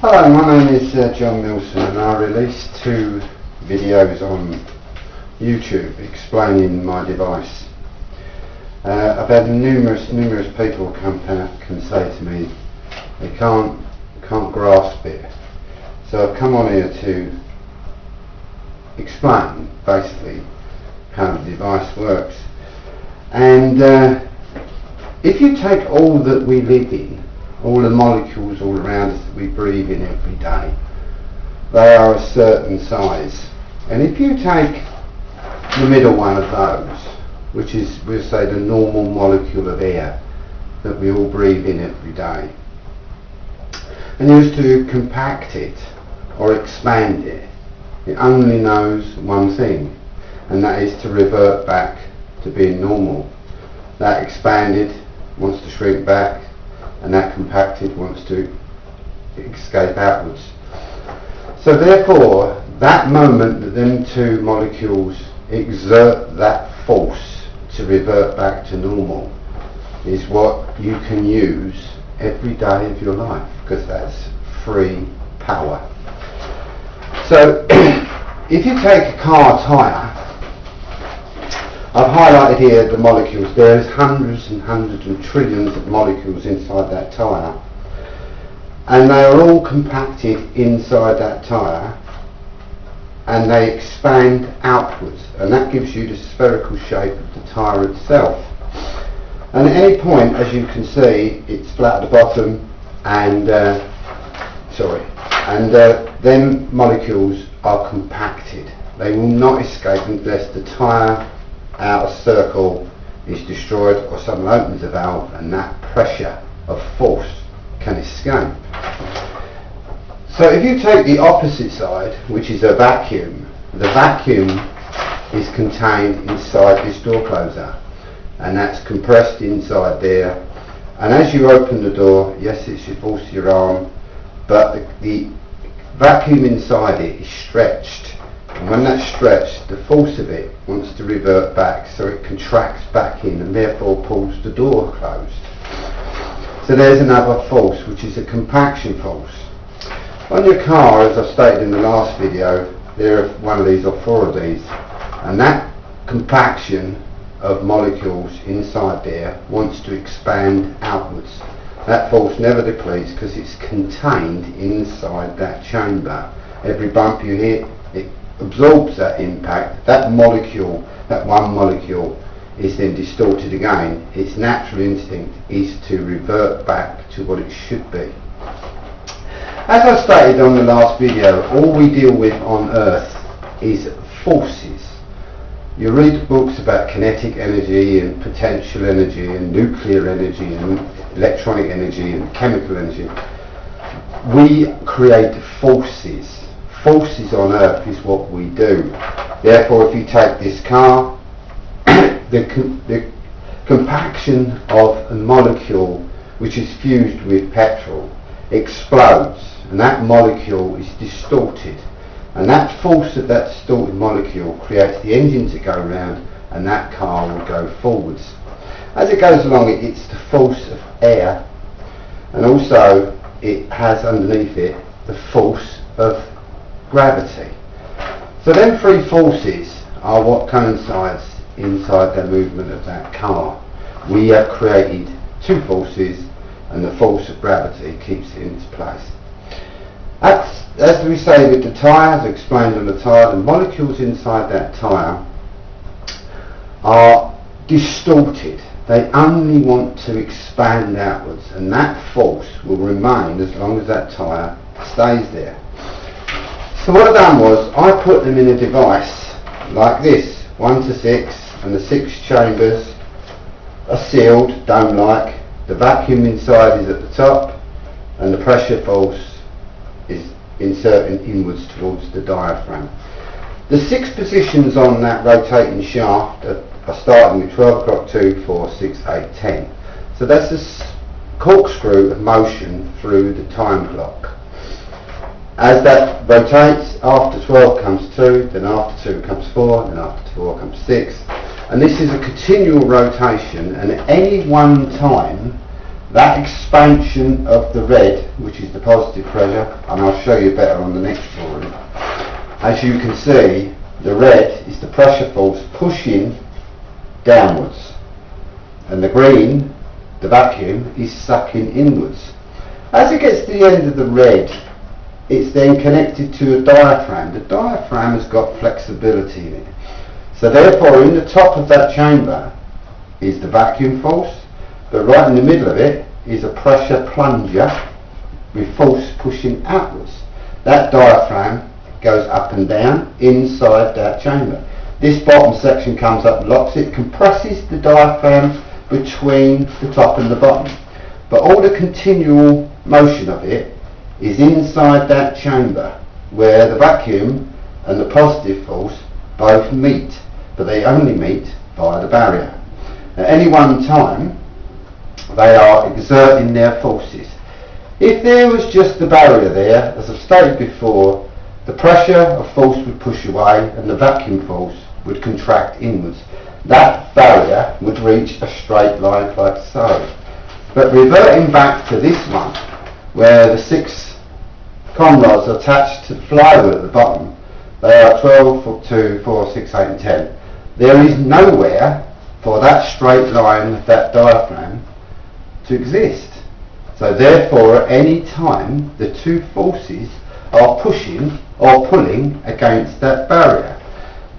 Hello, my name is John Milson, and I released 2 videos on YouTube explaining my device. I've had numerous people come and say to me they can't grasp it. So I've come on here to explain basically how the device works. And if you take all that we live in, all the molecules all around us that we breathe in every day, they are a certain size. And if you take the middle one of those, which is, we'll say, the normal molecule of air that we all breathe in every day, and you was to compact it or expand it, it only knows one thing, and that is to revert back to being normal. That expanded wants to shrink back, and that compacted wants to escape outwards. So therefore, that moment that them 2 molecules exert that force to revert back to normal is what you can use every day of your life, because that's free power. So if you take a car tyre, I've highlighted here the molecules. There's hundreds and hundreds and trillions of molecules inside that tyre, and they are all compacted inside that tyre, and they expand outwards, and that gives you the spherical shape of the tyre itself. And at any point, as you can see, it's flat at the bottom, and then molecules are compacted. They will not escape unless the tyre outer circle is destroyed or someone opens a valve, and that pressure of force can escape. So if you take the opposite side, which is a vacuum, the vacuum is contained inside this door closer, and that's compressed inside there, and as you open the door, yes, it should force your arm, but the vacuum inside it is stretched. And when that's stretched, the force of it wants to revert back, so it contracts back in and therefore pulls the door closed. So there's another force, which is a compaction force. On your car, as I stated in the last video, there are 1 of these or 4 of these, and that compaction of molecules inside there wants to expand outwards. That force never depletes because it's contained inside that chamber. Every bump you hit, it absorbs that impact. That molecule, that 1 molecule, is then distorted again. Its natural instinct is to revert back to what it should be. As I stated on the last video, all we deal with on Earth is forces. You read books about kinetic energy and potential energy and nuclear energy and electronic energy and chemical energy. We create forces. Forces on Earth is what we do. Therefore, if you take this car, the compaction of a molecule which is fused with petrol explodes, and that molecule is distorted, and that force of that distorted molecule creates the engine to go round, and that car will go forwards. As it goes along, it's the force of air, and also it has underneath it the force of gravity. So them 3 forces are what coincides inside the movement of that car. We have created 2 forces, and the force of gravity keeps it in its place. As we say with the tyre, as explained on the tyre, the molecules inside that tyre are distorted. They only want to expand outwards, and that force will remain as long as that tyre stays there. So what I've done was, I put them in a device like this, 1 to 6, and the 6 chambers are sealed, dome-like. The vacuum inside is at the top, and the pressure force is inserting inwards towards the diaphragm. The 6 positions on that rotating shaft are starting with 12 o'clock, 2, 4, 6, 8, 10. So that's a corkscrew of motion through the time clock. As that rotates, after 12 comes 2, then after 2 comes 4, then after 4 comes 6. And this is a continual rotation, and at any one time that expansion of the red, which is the positive pressure, and I'll show you better on the next drawing. As you can see, the red is the pressure force pushing downwards, and the green, the vacuum, is sucking inwards. As it gets to the end of the red, it's then connected to a diaphragm. The diaphragm has got flexibility in it. So therefore, in the top of that chamber is the vacuum force, but right in the middle of it is a pressure plunger with force pushing outwards. That diaphragm goes up and down inside that chamber. This bottom section comes up, locks it, compresses the diaphragm between the top and the bottom. But all the continual motion of it is inside that chamber where the vacuum and the positive force both meet, but they only meet via the barrier. At any one time, they are exerting their forces. If there was just the barrier there, as I've stated before, the pressure of force would push away and the vacuum force would contract inwards. That barrier would reach a straight line like so. But reverting back to this one, where the 6 con rods are attached to the flywheel at the bottom, they are 12, 2, 4, 6, 8 and 10. There is nowhere for that straight line with that diaphragm to exist. So therefore, at any time, the two forces are pushing or pulling against that barrier.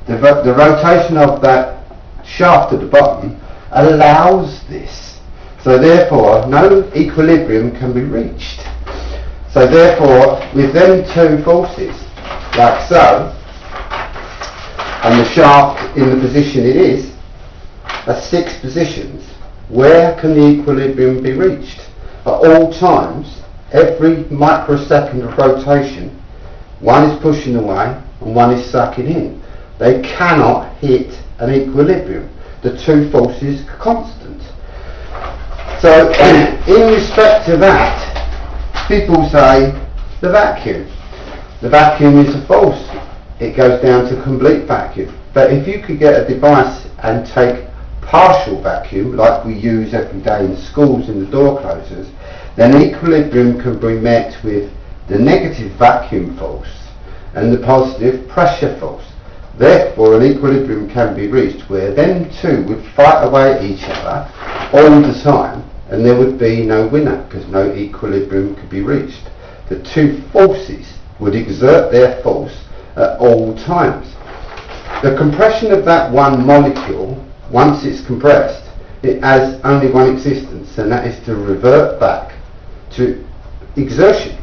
The rotation of that shaft at the bottom allows this. So therefore, no equilibrium can be reached. So therefore, with them two forces, like so, and the shaft in the position it is, at 6 positions, where can the equilibrium be reached? At all times, every microsecond of rotation, one is pushing away and one is sucking in. They cannot hit an equilibrium. The two forces are constant. So in respect to that, people say the vacuum. The vacuum is a force. It goes down to complete vacuum. But if you could get a device and take partial vacuum, like we use every day in schools in the door closers, then equilibrium can be met with the negative vacuum force and the positive pressure force. Therefore, an equilibrium can be reached where them two would fight away at each other all the time, and there would be no winner because no equilibrium could be reached. The two forces would exert their force at all times. The compression of that one molecule, once it's compressed, it has only one existence, and that is to revert back to exertion,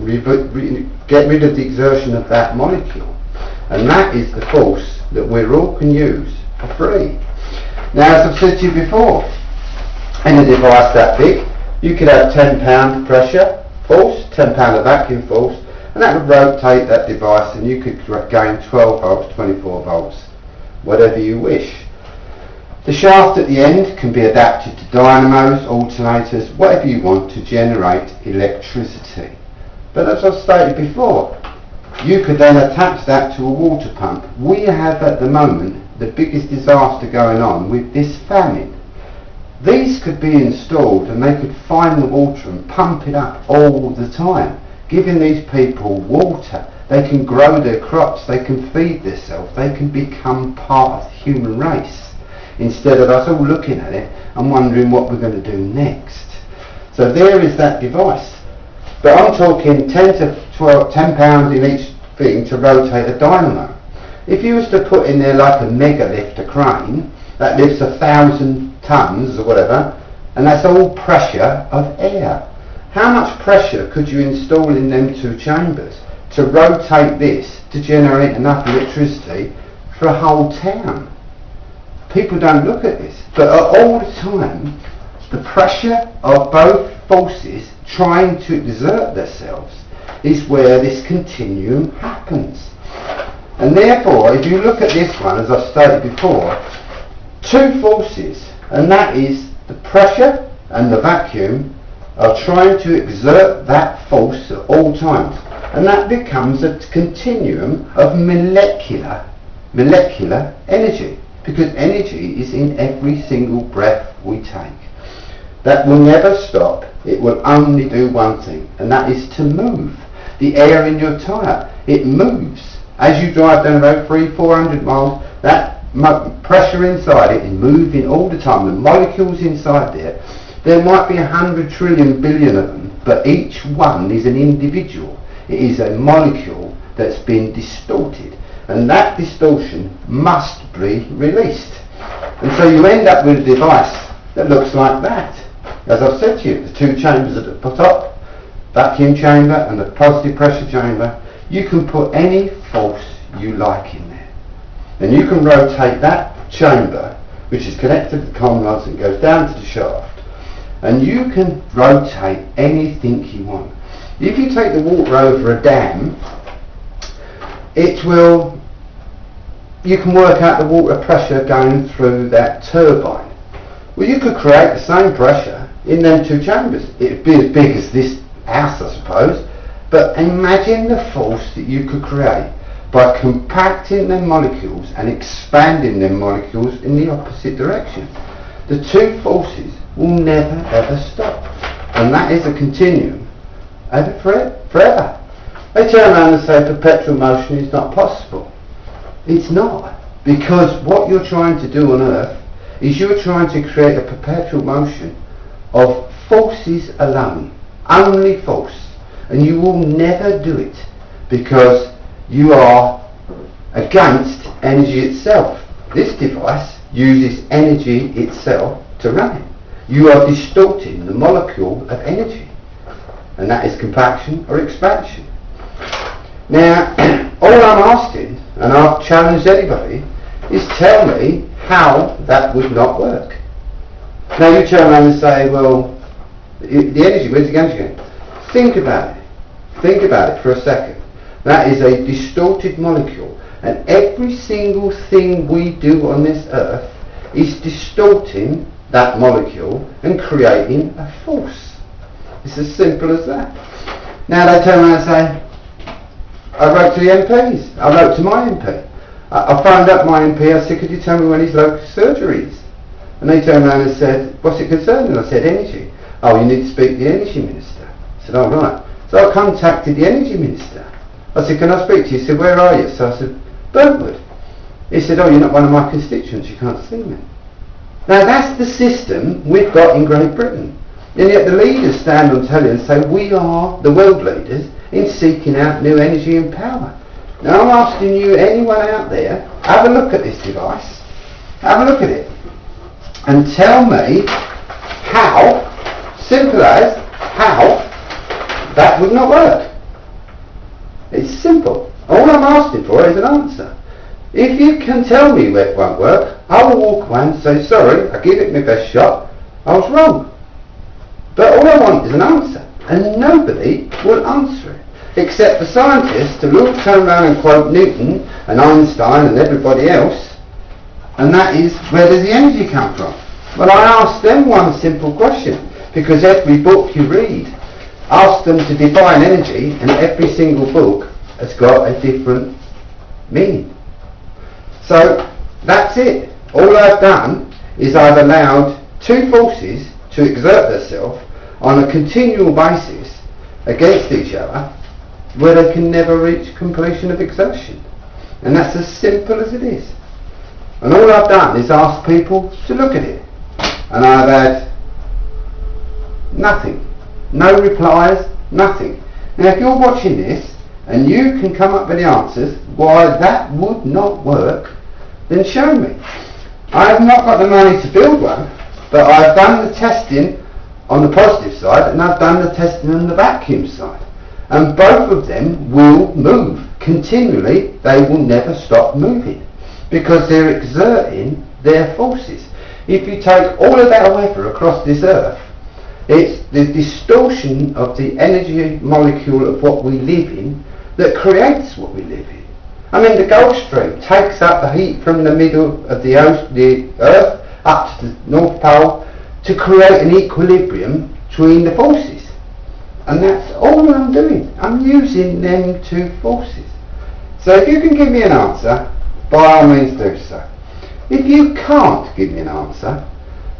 get rid of the exertion of that molecule. And that is the force that we all can use for free. Now, as I've said to you before, in a device that big, you could have 10 pound pressure force, 10 pound of vacuum force, and that would rotate that device, and you could gain 12 volts, 24 volts, whatever you wish. The shaft at the end can be adapted to dynamos, alternators, whatever you want to generate electricity. But as I've stated before, you could then attach that to a water pump. We have at the moment the biggest disaster going on with this famine. These could be installed and they could find the water and pump it up all the time, giving these people water. They can grow their crops, they can feed themselves, they can become part of the human race, instead of us all looking at it and wondering what we're going to do next. So there is that device. But I'm talking 10 to 12, 10 pounds in each thing to rotate a dynamo. If you was to put in there like a megalith, a crane, that lifts 1,000 tons or whatever, and that's all pressure of air. How much pressure could you install in them two chambers to rotate this to generate enough electricity for a whole town? People don't look at this, but at all the time, the pressure of both forces trying to exert themselves is where this continuum happens. And therefore, if you look at this one, as I've stated before, two forces, and that is the pressure and the vacuum, are trying to exert that force at all times. And that becomes a continuum of molecular energy, because energy is in every single breath we take. that will never stop. It will only do one thing, and that is to move. The air in your tyre, it moves. As you drive down the road 300-400 miles, that pressure inside it is moving all the time. The molecules inside there might be 100 trillion billion of them, but each one is an individual. It is a molecule that's been distorted, and that distortion must be released. And so you end up with a device that looks like that. As I've said to you, the two chambers at the top, vacuum chamber and the positive pressure chamber, you can put any force you like in there. And you can rotate that chamber, which is connected to the common rods and goes down to the shaft, and you can rotate anything you want. If you take the water over a dam, you can work out the water pressure going through that turbine. Well, you could create the same pressure in them two chambers. It'd be as big as this house, I suppose, but imagine the force that you could create by compacting them molecules and expanding them molecules in the opposite direction. The two forces will never ever stop, and that is a continuum forever. They turn around and say perpetual motion is not possible. It's not, because what you're trying to do on Earth is you're trying to create a perpetual motion of forces alone, only force, and you will never do it because you are against energy itself. This device uses energy itself to run it. You are distorting the molecule of energy, and that is compaction or expansion. Now, all I'm asking, and I've challenged anybody, is tell me how that would not work. Now you turn around and say, well, the energy, where's the energy going? Think about it. Think about it for a second. That is a distorted molecule, and every single thing we do on this earth is distorting that molecule and creating a force. It's as simple as that. Now they turn around and say, I wrote to the MPs, I wrote to my MP. I phoned up my MP, I said, could you tell me when his local surgery is? And they turned around and said, what's it concerning? I said, energy. Oh, you need to speak to the energy minister. I said, oh right. So I contacted the energy minister. I said, can I speak to you? He said, where are you? So I said, Burntwood. He said, oh, you're not one of my constituents, you can't see me. Now that's the system we've got in Great Britain. And yet the leaders stand on telly and say, we are the world leaders in seeking out new energy and power. Now I'm asking you, anyone out there, have a look at this device, have a look at it, and tell me how, simple as, how that would not work. It's simple. All I'm asking for is an answer. If you can tell me where it won't work, I will walk away and say, sorry, I give it my best shot, I was wrong. But all I want is an answer, and nobody will answer it, except the scientists who will turn around and quote Newton and Einstein and everybody else, and that is, where does the energy come from? Well, I asked them one simple question, because every book you read, ask them to define energy, and every single book has got a different meaning. So that's it. All I've done is I've allowed two forces to exert themselves on a continual basis against each other, where they can never reach completion of exertion. And that's as simple as it is. And all I've done is ask people to look at it. And I've had nothing. No replies, nothing. Now if you're watching this and you can come up with the answers why that would not work, then show me. I have not got the money to build one, but I've done the testing on the positive side and I've done the testing on the vacuum side. And both of them will move continually. They will never stop moving because they're exerting their forces. If you take all of our weather across this earth, it's the distortion of the energy molecule of what we live in that creates what we live in. I mean, the Gulf Stream takes up the heat from the middle of the earth up to the North Pole to create an equilibrium between the forces. And that's all I'm doing. I'm using them two forces. So if you can give me an answer, by all means do so. If you can't give me an answer,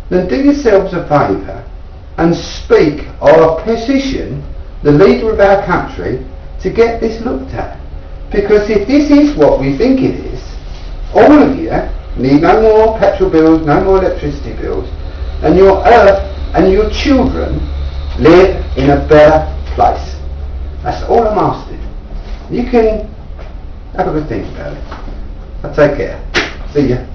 then do yourselves a favour and speak our position, the leader of our country, to get this looked at. Because if this is what we think it is, all of you need no more petrol bills, no more electricity bills, and your earth and your children live in a better place. That's all I'm asking. You can have a good think about it. I'll take care. See ya.